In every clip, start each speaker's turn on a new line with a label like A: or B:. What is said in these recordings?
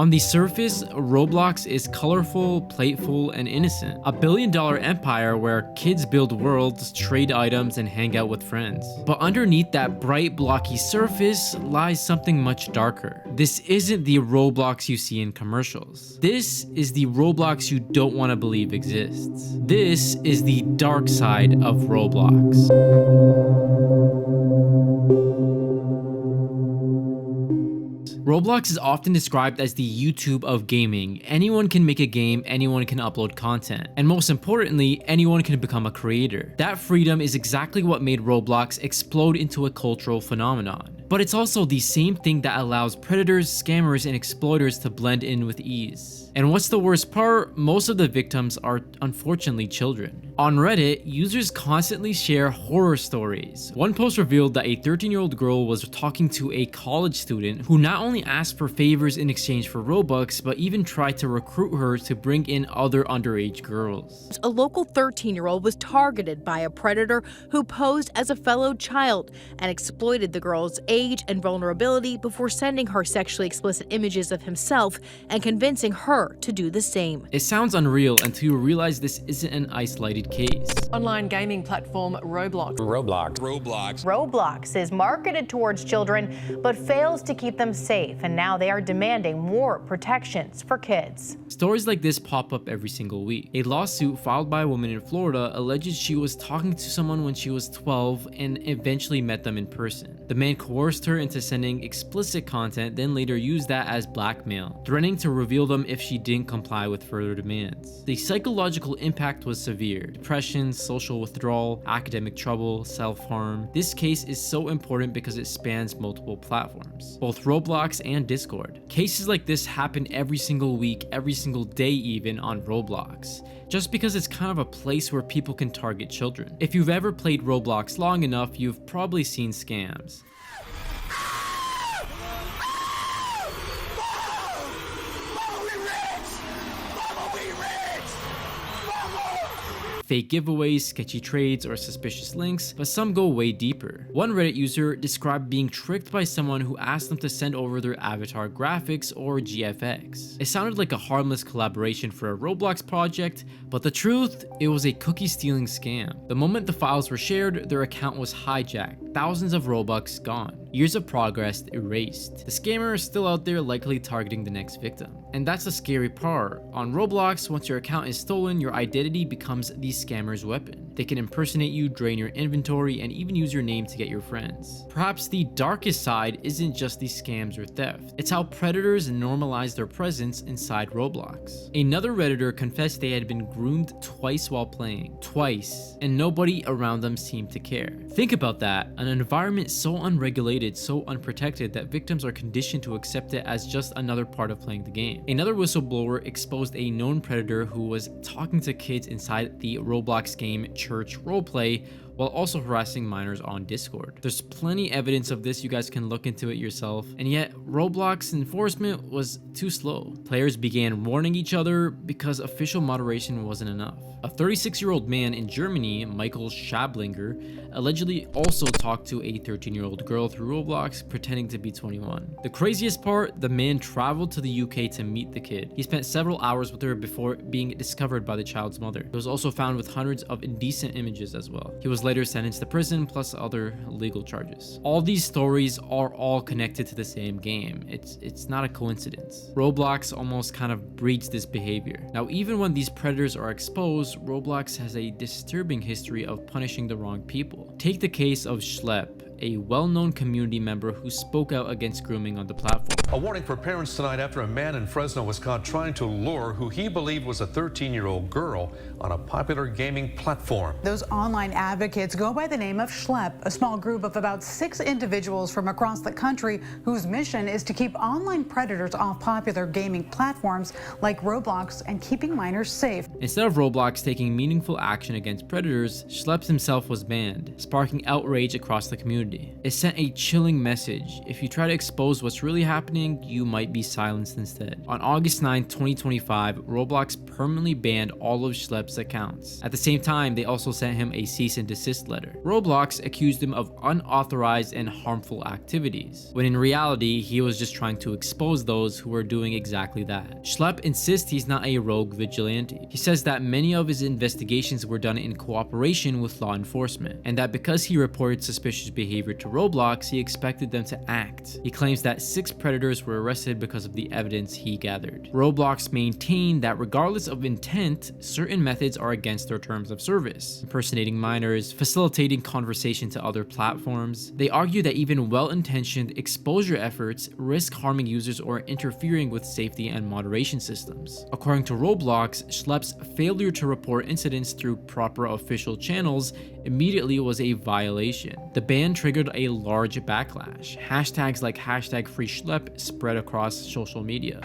A: On the surface, Roblox is colorful, playful, and innocent. A billion-dollar empire where kids build worlds, trade items, and hang out with friends. But underneath that bright, blocky surface lies something much darker. This isn't the Roblox you see in commercials. This is the Roblox you don't want to believe exists. This is the dark side of Roblox. Roblox is often described as the YouTube of gaming. Anyone can make a game, anyone can upload content, and most importantly, anyone can become a creator. That freedom is exactly what made Roblox explode into a cultural phenomenon. But it's also the same thing that allows predators, scammers, and exploiters to blend in with ease. And what's the worst part? Most of the victims are unfortunately children. On Reddit, users constantly share horror stories. One post revealed that a 13-year-old girl was talking to a college student who not only asked for favors in exchange for Robux, but even tried to recruit her to bring in other underage girls.
B: A local 13-year-old was targeted by a predator who posed as a fellow child and exploited the girl's age and vulnerability before sending her sexually explicit images of himself and convincing her to do the same.
A: It sounds unreal until you realize this isn't an isolated case.
C: Online gaming platform Roblox.
D: Roblox is marketed towards children but fails to keep them safe, and now they are demanding more protections for kids.
A: Stories like this pop up every single week. A lawsuit filed by a woman in Florida alleges she was talking to someone when she was 12 and eventually met them in person. The man coerced her into sending explicit content, then later used that as blackmail, threatening to reveal them if she didn't comply with further demands. The psychological impact was severe: depression, social withdrawal, academic trouble, self-harm. This case is so important because it spans multiple platforms, both Roblox and Discord. Cases like this happen every single week, every single day even, on Roblox, just because it's kind of a place where people can target children. If you've ever played Roblox long enough, you've probably seen scams. Fake giveaways, sketchy trades, or suspicious links, but some go way deeper. One Reddit user described being tricked by someone who asked them to send over their avatar graphics or GFX. It sounded like a harmless collaboration for a Roblox project, but the truth, it was a cookie stealing scam. The moment the files were shared, their account was hijacked, thousands of Robux gone, years of progress erased. The scammer is still out there, likely targeting the next victim. And that's the scary part. On Roblox, once your account is stolen, your identity becomes the scammer's weapon. They can impersonate you, drain your inventory, and even use your name to get your friends. Perhaps the darkest side isn't just the scams or theft. It's how predators normalize their presence inside Roblox. Another Redditor confessed they had been groomed twice while playing. Twice. And nobody around them seemed to care. Think about that. An environment so unregulated, so unprotected that victims are conditioned to accept it as just another part of playing the game. Another whistleblower exposed a known predator who was talking to kids inside the Roblox game Church Roleplay while also harassing minors on Discord. There's plenty evidence of this, you guys can look into it yourself, and yet Roblox enforcement was too slow. Players began warning each other because official moderation wasn't enough. A 36-year-old man in Germany, Michael Schablinger, allegedly also talked to a 13-year-old girl through Roblox pretending to be 21. The craziest part, the man traveled to the UK to meet the kid. He spent several hours with her before being discovered by the child's mother. He was also found with hundreds of indecent images as well. He was later sentenced to prison plus other legal charges. All these stories are all connected to the same game. It's not a coincidence. Roblox almost kind of breeds this behavior. Now, even when these predators are exposed, Roblox has a disturbing history of punishing the wrong people. Take the case of Schlep, a well-known community member who spoke out against grooming on the platform.
E: A warning for parents tonight after a man in Fresno was caught trying to lure who he believed was a 13-year-old girl on a popular gaming platform.
F: Those online advocates go by the name of Schlep, a small group of about 6 individuals from across the country whose mission is to keep online predators off popular gaming platforms like Roblox and keeping minors safe.
A: Instead of Roblox taking meaningful action against predators, Schlep himself was banned, sparking outrage across the community. It sent a chilling message. If you try to expose what's really happening, anything, you might be silenced instead. On August 9, 2025, Roblox permanently banned all of Schlepp's accounts. At the same time, they also sent him a cease and desist letter. Roblox accused him of unauthorized and harmful activities, when in reality, he was just trying to expose those who were doing exactly that. Schlepp insists he's not a rogue vigilante. He says that many of his investigations were done in cooperation with law enforcement, and that because he reported suspicious behavior to Roblox, he expected them to act. He claims that 6 predators were arrested because of the evidence he gathered. Roblox maintained that regardless of intent, certain methods are against their terms of service: impersonating minors, facilitating conversation to other platforms. They argue that even well-intentioned exposure efforts risk harming users or interfering with safety and moderation systems. According to Roblox, Schlepp's failure to report incidents through proper official channels immediately was a violation. The ban triggered a large backlash. Hashtags like #FreeSchlepp spread across social media.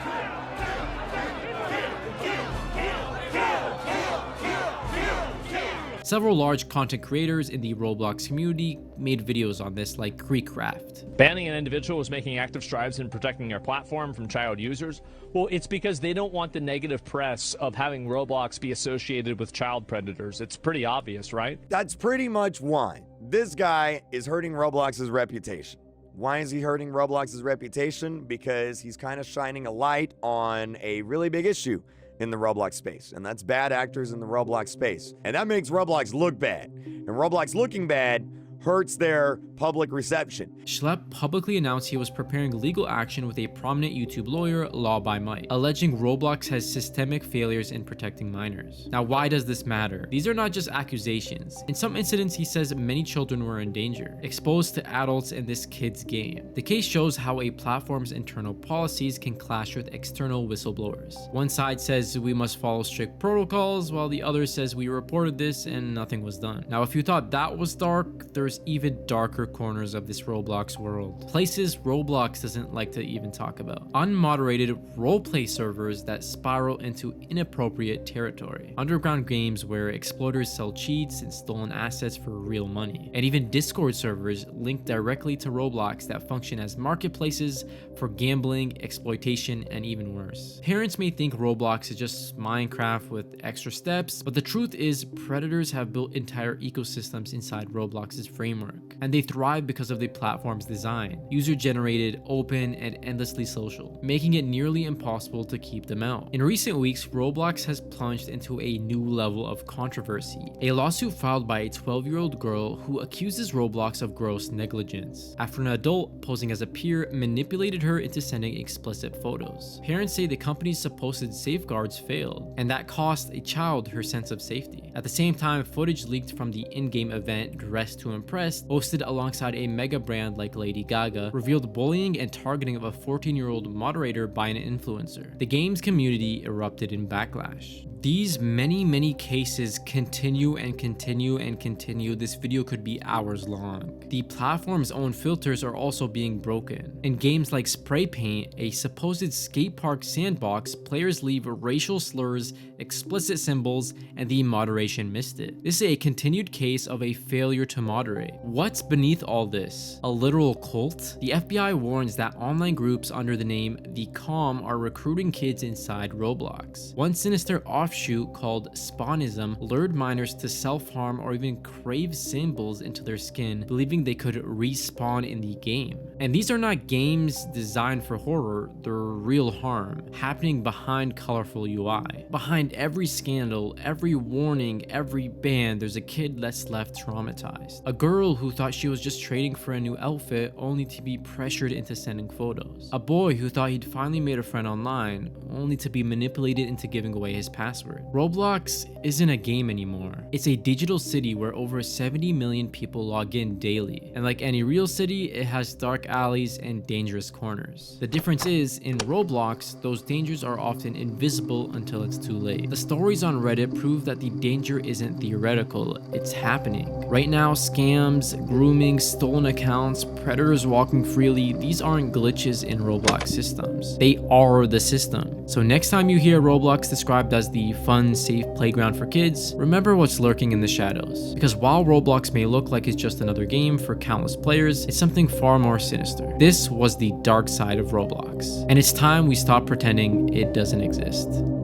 A: Several large content creators in the Roblox community made videos on this, like Creekcraft.
G: Banning an individual is making active strides in protecting our platform from child users. Well, it's because they don't want the negative press of having Roblox be associated with child predators. It's pretty obvious, right?
H: That's pretty much why. This guy is hurting Roblox's reputation. Why is he hurting Roblox's reputation? Because he's kind of shining a light on a really big issue in the Roblox space, and that's bad actors in the Roblox space. And that makes Roblox look bad. And Roblox looking bad hurts their public reception.
A: Schlepp publicly announced he was preparing legal action with a prominent YouTube lawyer, Law by Might, alleging Roblox has systemic failures in protecting minors. Now, why does this matter? These are not just accusations. In some incidents, he says many children were in danger, exposed to adults in this kid's game. The case shows how a platform's internal policies can clash with external whistleblowers. One side says we must follow strict protocols, while the other says we reported this and nothing was done. Now, if you thought that was dark, there's even darker corners of this Roblox world. Places Roblox doesn't like to even talk about. Unmoderated roleplay servers that spiral into inappropriate territory. Underground games where exploiters sell cheats and stolen assets for real money. And even Discord servers linked directly to Roblox that function as marketplaces for gambling, exploitation, and even worse. Parents may think Roblox is just Minecraft with extra steps, but the truth is predators have built entire ecosystems inside Roblox's framework, and they thrive because of the platform's design, user-generated, open, and endlessly social, making it nearly impossible to keep them out. In recent weeks, Roblox has plunged into a new level of controversy, a lawsuit filed by a 12-year-old girl who accuses Roblox of gross negligence after an adult posing as a peer manipulated her into sending explicit photos. Parents say the company's supposed safeguards failed, and that cost a child her sense of safety. At the same time, footage leaked from the in-game event Dress to Impress, hosted alongside a mega brand like Lady Gaga, revealed bullying and targeting of a 14-year-old moderator by an influencer. The game's community erupted in backlash. These many cases continue and continue and continue. This video could be hours long. The platform's own filters are also being broken. In games like Spray Paint, a supposed skate park sandbox, players leave racial slurs, explicit symbols, and the moderation missed it. This is a continued case of a failure to moderate. What's beneath all this? A literal cult? The FBI warns that online groups under the name The Calm are recruiting kids inside Roblox. One sinister offshoot called Spawnism lured minors to self-harm or even crave symbols into their skin, believing they could respawn in the game. And these are not games designed for horror, they're real harm, happening behind colorful UI. Behind every scandal, every warning, every ban, there's a kid that's left traumatized. A girl who thought she was just trading for a new outfit only to be pressured into sending photos. A boy who thought he'd finally made a friend online only to be manipulated into giving away his password. Roblox isn't a game anymore. It's a digital city where over 70 million people log in daily. And like any real city, it has dark alleys and dangerous corners. The difference is, in Roblox, those dangers are often invisible until it's too late. The stories on Reddit prove that the danger isn't theoretical, it's happening. Right now, scams, grooming, stolen accounts, predators walking freely, these aren't glitches in Roblox systems. They are the system. So next time you hear Roblox described as the the fun, safe playground for kids, remember what's lurking in the shadows. Because while Roblox may look like it's just another game for countless players, it's something far more sinister. This was the dark side of Roblox, and it's time we stop pretending it doesn't exist.